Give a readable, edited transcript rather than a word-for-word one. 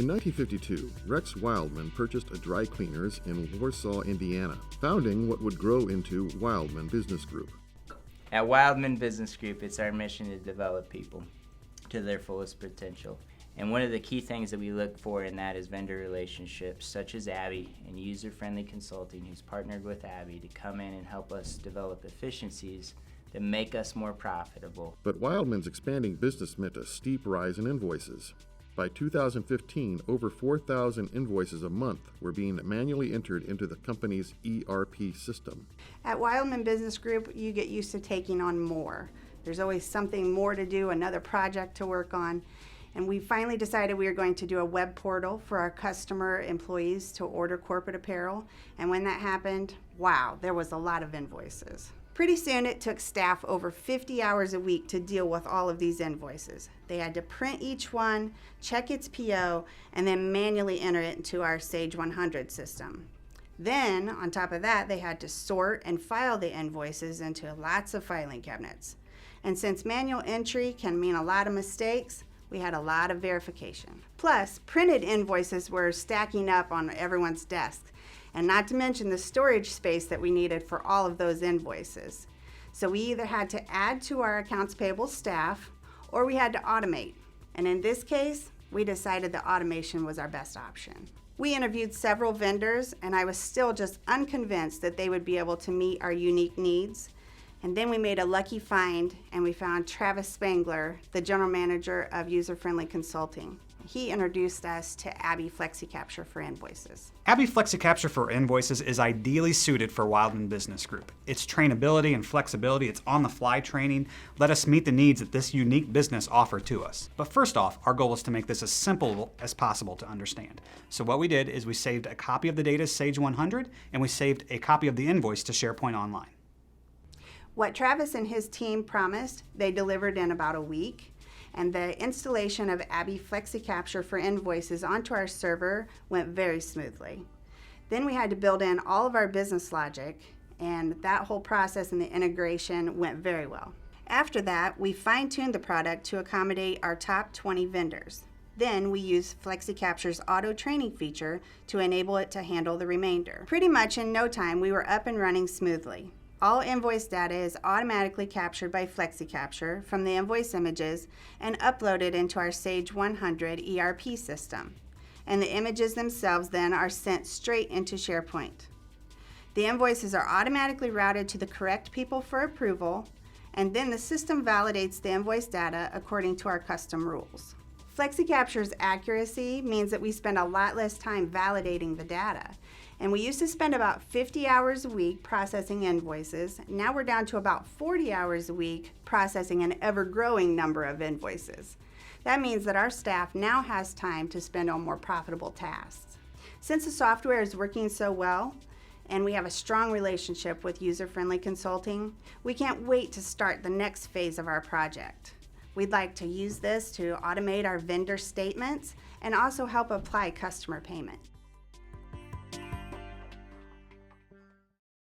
In 1952, Rex Wildman purchased a dry cleaners in Warsaw, Indiana, founding what would grow into Wildman Business Group. At Wildman Business Group, it's our mission to develop people to their fullest potential. And one of the key things that we look for in that is vendor relationships, such as Abby and User-Friendly Consulting, who's partnered with Abby to come in and help us develop efficiencies that make us more profitable. But Wildman's expanding business meant a steep rise in invoices. By 2015, over 4,000 invoices a month were being manually entered into the company's ERP system. At Wildman Business Group, you get used to taking on more. There's always something more to do, another project to work on. And we finally decided we were going to do a web portal for our customer employees to order corporate apparel. And when that happened, wow, there was a lot of invoices. Pretty soon it took staff over 50 hours a week to deal with all of these invoices. They had to print each one, check its PO, and then manually enter it into our Sage 100 system. Then, on top of that, they had to sort and file the invoices into lots of filing cabinets. And since manual entry can mean a lot of mistakes, we had a lot of verification. Plus, printed invoices were stacking up on everyone's desk, and not to mention the storage space that we needed for all of those invoices. So we either had to add to our accounts payable staff, or we had to automate. And in this case, we decided that automation was our best option. We interviewed several vendors, and I was still just unconvinced that they would be able to meet our unique needs. And then we made a lucky find, and we found Travis Spangler, the general manager of User-Friendly Consulting. He introduced us to Abby FlexiCapture for Invoices. Abby FlexiCapture for Invoices is ideally suited for Wildman Business Group. Its trainability and flexibility, its on-the-fly training, let us meet the needs that this unique business offered to us. But first off, our goal was to make this as simple as possible to understand. So what we did is we saved a copy of the data to Sage 100, and we saved a copy of the invoice to SharePoint Online. What Travis and his team promised, they delivered in about a week. And the installation of Abby FlexiCapture for Invoices onto our server went very smoothly. Then we had to build in all of our business logic, and that whole process and the integration went very well. After that, we fine-tuned the product to accommodate our top 20 vendors. Then we used FlexiCapture's auto training feature to enable it to handle the remainder. Pretty much in no time, we were up and running smoothly. All invoice data is automatically captured by FlexiCapture from the invoice images and uploaded into our Sage 100 ERP system. And the images themselves then are sent straight into SharePoint. The invoices are automatically routed to the correct people for approval, and then the system validates the invoice data according to our custom rules. FlexiCapture's accuracy means that we spend a lot less time validating the data. And we used to spend about 50 hours a week processing invoices. Now we're down to about 40 hours a week processing an ever-growing number of invoices. That means that our staff now has time to spend on more profitable tasks. Since the software is working so well, and we have a strong relationship with User-Friendly Consulting, we can't wait to start the next phase of our project. We'd like to use this to automate our vendor statements and also help apply customer payment.